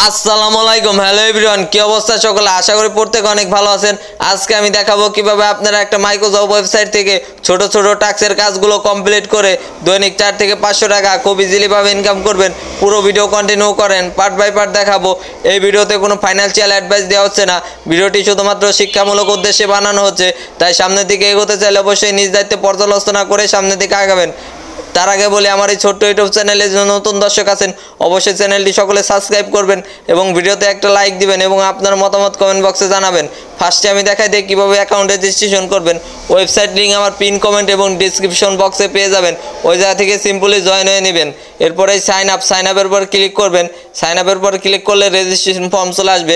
আসসালামু আলাইকুম। Hello everyone, কি অবস্থা সকলে? আশা করি প্রত্যেকে অনেক ভালো আছেন। আজকে আমি দেখাবো কিভাবে আপনারা একটা মাইক্রোসফট ওয়েবসাইট থেকে ছোট ছোট টাস্কের কাজগুলো কমপ্লিট করে দৈনিক 4 থেকে 500 টাকা খুব ইজিলি ভাবে ইনকাম করবেন। পুরো ভিডিও কন্টিনিউ করেন, পার্ট বাই পার্ট দেখাবো। এই ভিডিওতে কোনো ফাইন্যান্সিয়াল অ্যাডভাইস দেওয়া হচ্ছে না, ভিডিওটি শুধুমাত্র শিক্ষামূলক উদ্দেশ্যে বানানো হচ্ছে। তাই সামনের দিকে এগোতে চাইলে অবশ্যই নিজ দায়িত্বে পর্যালোচনা করে সামনের দিকে আগাবেন। তার আগে বলি, আমার এই ছোট্ট ইউটিউব চ্যানেলে যে নতুন দর্শক আছেন অবশ্যই চ্যানেলটি সকলে সাবস্ক্রাইব করবেন এবং ভিডিওতে একটা লাইক দিবেন এবং আপনার মতামত কমেন্ট বক্সে জানাবেন। ফার্স্টে আমি দেখাই দিই কীভাবে অ্যাকাউন্ট রেজিস্ট্রেশন করবেন। ওয়েবসাইট লিঙ্ক আমার পিন কমেন্ট এবং ডিসক্রিপশন বক্সে পেয়ে যাবেন। ওই জায়গা থেকে সিম্পলি জয়েন হয়ে নেবেন। এরপরে সাইন আপের পর ক্লিক করবেন। সাইন আপের পর ক্লিক করলে রেজিস্ট্রেশন ফর্ম চলে আসবে।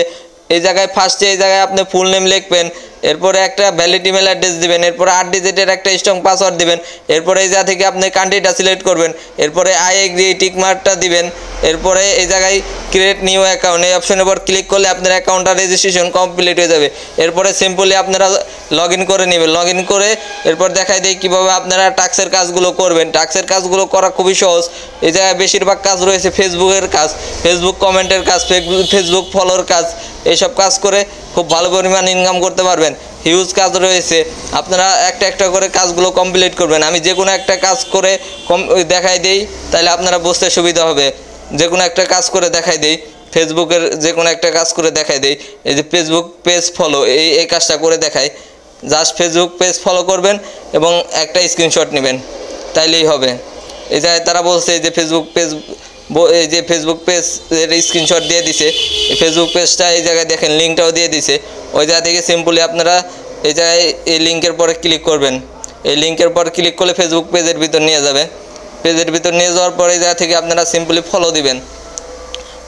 এই জায়গায় ফার্স্টে এই জায়গায় আপনি ফুল নেম লিখবেন, এরপরে একটা ভ্যালিড ইমেল অ্যাড্রেস দিবেন, এরপরে 8 ডিজিটের একটা স্ট্রং পাসওয়ার্ড দিবেন। এরপরে এই জায়গা থেকে আপনি কান্ট্রিটা সিলেক্ট করবেন, এরপরে আই এগ্রি টিক মার্কটা দিবেন। এরপরে এই জায়গায় ক্রিয়েট নিউ অ্যাকাউন্ট এই অপশনের পর ক্লিক করলে আপনার অ্যাকাউন্টটা রেজিস্ট্রেশন কমপ্লিট হয়ে যাবে। এরপরে সিম্পলি আপনারা লগ ইন করে নেবেন। লগ ইন করে এরপর দেখাই দিই কীভাবে আপনারা টাস্কের কাজগুলো করবেন। টাস্কের কাজগুলো করা খুবই সহজ। এই জায়গায় বেশিরভাগ কাজ রয়েছে ফেসবুকের কাজ, ফেসবুক কমেন্টের কাজ, ফেসবুক ফলোর কাজ। এইসব কাজ করে খুব ভালো পরিমাণ ইনকাম করতে পারবেন। হিউজ কাজ রয়েছে, আপনারা একটা একটা করে কাজগুলো কমপ্লিট করবেন। আমি যে কোনো একটা কাজ করে দেখাই দিই, তাহলে আপনারা বুঝতে সুবিধা হবে। যে কোনো একটা কাজ করে দেখাই দিই, ফেসবুকের যে কোনো একটা কাজ করে দেখাই দিই। এই যে ফেসবুক পেজ ফলো, এই কাজটা করে দেখাই। জাস্ট ফেসবুক পেজ ফলো করবেন এবং একটা স্ক্রিনশট নেবেন, তাইলেই হবে। এই জায়গায় তারা বলছে যে ফেসবুক পেজের স্ক্রিনশট দিয়ে দিছে। এই ফেসবুক পেজটা এই জায়গায় দেখেন লিঙ্কটাও দিয়ে দিছে। ওই জায়গা থেকে সিম্পলি আপনারা এই জায়গায় এই লিঙ্কের পরে ক্লিক করবেন। এই লিঙ্কের পর ক্লিক করলে ফেসবুক পেজের ভিতর নিয়ে যাবে। পেজের ভিতর নিয়ে যাওয়ার পর এই জায়গা থেকে আপনারা সিম্পলি ফলো দিবেন।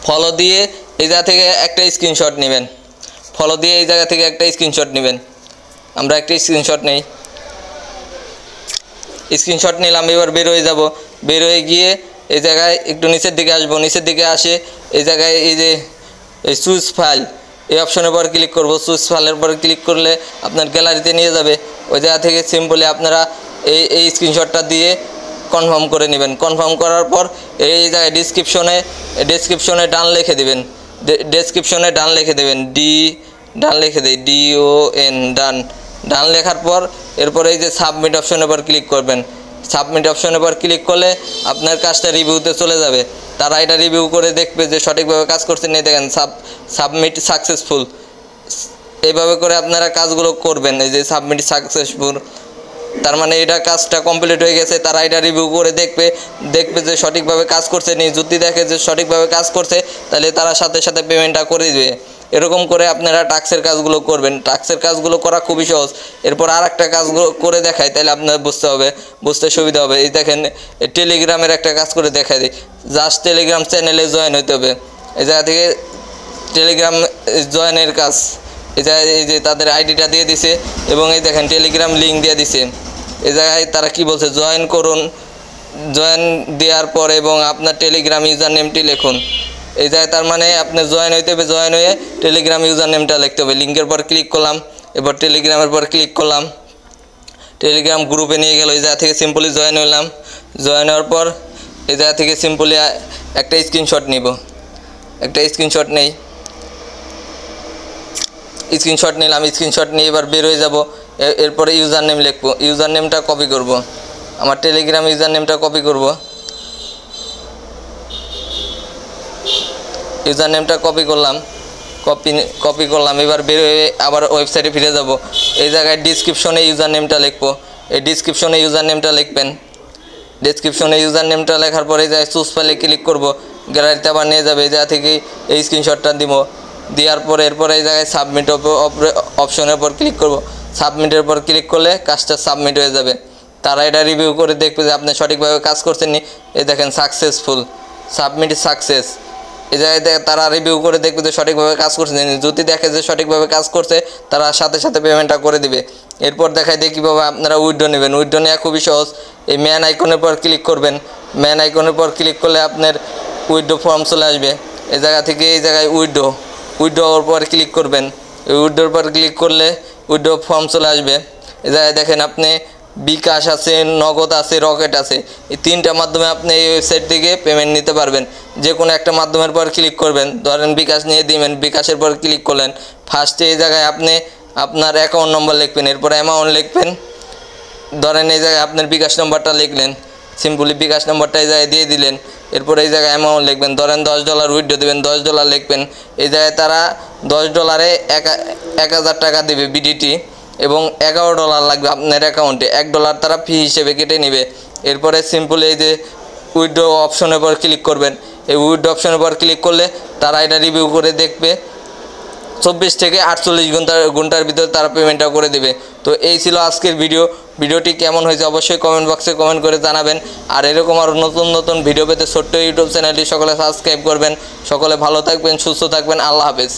ফলো দিয়ে এই জায়গা থেকে একটা স্ক্রিনশট নেবেন। ফলো দিয়ে এই জায়গা থেকে একটা স্ক্রিনশট নেবেন। আমরা একটা স্ক্রিনশট নেই, স্ক্রিনশট নিলাম। এবার বের হয়ে যাব। বের হয়ে গিয়ে এই জায়গায় একটু নিচের দিকে আসবো। নিচের দিকে আসে এই জায়গায় এই যে চুজ ফাইল এই অপশনের পর ক্লিক করব। চুজ ফাইলের পর ক্লিক করলে আপনার গ্যালারিতে নিয়ে যাবে। ওই জায়গা থেকে সিম্পলি আপনারা এই স্ক্রিনশটটা দিয়ে কনফার্ম করে নেবেন। কনফার্ম করার পর এই জায়গায় ডেসক্রিপশনে ডান লিখে দেবেন। ডেসক্রিপশনে ডান লিখে দেবেন, ডান লিখে দেয় DON ডান লেখার পর এরপরে এই যে সাবমিট অপশনের পর ক্লিক করবেন। সাবমিট অপশনের পর ক্লিক করলে আপনার কাজটা রিভিউতে চলে যাবে। তারা এটা রিভিউ করে দেখবে যে সঠিকভাবে কাজ করছেন। নিয়ে দেখেন সাবমিট সাকসেসফুল। এইভাবে করে আপনারা কাজগুলো করবেন। এই যে সাবমিট সাকসেসফুল, তার মানে এটা কাজটা কমপ্লিট হয়ে গেছে। তারা এটা রিভিউ করে দেখবে যে সঠিকভাবে কাজ করছে। যদি দেখে যে সঠিকভাবে কাজ করছে, তাহলে তারা সাথে সাথে পেমেন্টটা করে দেবে। এরকম করে আপনারা টাস্কের কাজগুলো করবেন। টাস্কের কাজগুলো করা খুবই সহজ। এরপর আর একটা কাজগুলো করে দেখাই, তাহলে আপনার বুঝতে সুবিধা হবে। এই দেখেন টেলিগ্রামের একটা কাজ করে দেখাই দিই। জাস্ট টেলিগ্রাম চ্যানেলে জয়েন হতে হবে। এই জায়গা থেকে টেলিগ্রাম জয়েনের কাজ, এই যে তাদের আইডিটা দিয়ে দিছে এবং এই দেখেন টেলিগ্রাম লিঙ্ক দিয়ে দিছে। এই জায়গায় তারা কি বলছে, জয়েন করুন। জয়েন দেওয়ার পর এবং আপনার টেলিগ্রাম ইউজার নেমটি লিখুন। এই জায়গায় তার মানে আপনি জয়েন হইতে হবে। জয়েন হয়ে টেলিগ্রাম ইউজার নেমটা লিখতে হবে। লিঙ্কের পর ক্লিক করলাম, এবার টেলিগ্রামের পর ক্লিক করলাম। টেলিগ্রাম গ্রুপে নিয়ে গেল। এই জায়গা থেকে সিম্পলি জয়েন হলাম। জয়েন হওয়ার পর এই জায়গা থেকে সিম্পলি একটা স্ক্রিনশট নিব। একটা স্ক্রিনশট নেই, স্ক্রিনশট নিলাম। স্ক্রিনশট নিয়ে এবার বের হয়ে যাব। এরপরে ইউজার নেম লিখবো। ইউজার নেমটা কপি করব, আমার টেলিগ্রাম ইউজার নেমটা কপি করব। ইউজার নেমটা কপি করলাম। এবার বের হয়ে আবার ওয়েবসাইটে ফিরে যাব। এই জায়গায় ডিসক্রিপশনে ইউজার নেমটা লিখবো। এই ডিসক্রিপশনে ইউজার নেমটা লিখবেন। ডিসক্রিপশনে ইউজার নেমটা লেখার পরে এই জায়গায় চুজ ফাইলে ক্লিক করব। গ্যালারিতে আবার নিয়ে যাবে। এই জায়গা থেকে এই স্ক্রিনশটটা দিব। দেওয়ার পরে এরপরে এই জায়গায় সাবমিট অপশনের পর ক্লিক করব। সাবমিটের পর ক্লিক করলে কাজটা সাবমিট হয়ে যাবে। তারা এটা রিভিউ করে দেখবে যে আপনি সঠিকভাবে কাজ করছেন নি। এই দেখেন সাকসেসফুল, সাবমিট সাকসেস। এই জায়গায় তারা রিভিউ করে দেখবে যে সঠিকভাবে কাজ করছে। যদি দেখে যে সঠিকভাবে কাজ করছে, তারা সাথে সাথে পেমেন্টটা করে দিবে। এরপর দেখাই দিয়ে কীভাবে আপনারা উইথড্র নেবেন। উইথড্র নেওয়া খুবই সহজ। এই ম্যান আইকনের পর ক্লিক করবেন। ম্যান আইকনের পর ক্লিক করলে আপনার উইথড্র ফর্ম চলে আসবে। এই জায়গা থেকে এই জায়গায় উইথড্রর পর ক্লিক করবেন। উইথড্রর পর ক্লিক করলে উইথড্র ফর্ম চলে আসবে। এই জায়গায় দেখেন আপনি বিকাশ আছে, নগদ আছে, রকেট আছে। এই তিনটা মাধ্যমে আপনি এই ওয়েবসাইট থেকে পেমেন্ট নিতে পারবেন। যে কোনো একটা মাধ্যমের পর ক্লিক করবেন, ধরেন বিকাশ নিয়ে দিবেন, বিকাশের পর ক্লিক করলেন। ফার্স্টে এই জায়গায় আপনি আপনার অ্যাকাউন্ট নম্বর লিখবেন, এরপর অ্যামাউন্ট লিখবেন। ধরেন এই জায়গায় আপনার বিকাশ নম্বরটা লিখলেন, সিম্পলি বিকাশ নম্বরটা এই জায়গায় দিয়ে দিলেন। এরপর এই জায়গায় অ্যামাউন্ট লিখবেন, ধরেন $10 উইথড্র দেবেন, $10 লিখবেন। এই জায়গায় তারা $10 1000 টাকা দেবে বিডিটি, এবং $11 লাগবে আপনার অ্যাকাউন্টে। $1 তারা ফি হিসেবে কেটে নেবে। এরপরে সিম্পলি এই যে উইথড্র অপশনের পর ক্লিক করবেন। এই উইথড্র অপশনের পর ক্লিক করলে তারা এটা রিভিউ করে দেখবে, 24 থেকে 48 ঘন্টার ভিতর তারা পেমেন্টটা করে দেবে। তো এই ছিল আজকের ভিডিওটি কেমন হয়েছে অবশ্যই কমেন্ট বক্সে কমেন্ট করে জানাবেন। আর এরকম আরও নতুন নতুন ভিডিও পেতে ছোট্ট ইউটিউব চ্যানেলটি সকলে সাবস্ক্রাইব করবেন। সকলে ভালো থাকবেন, সুস্থ থাকবেন, আল্লাহ হাফেজ।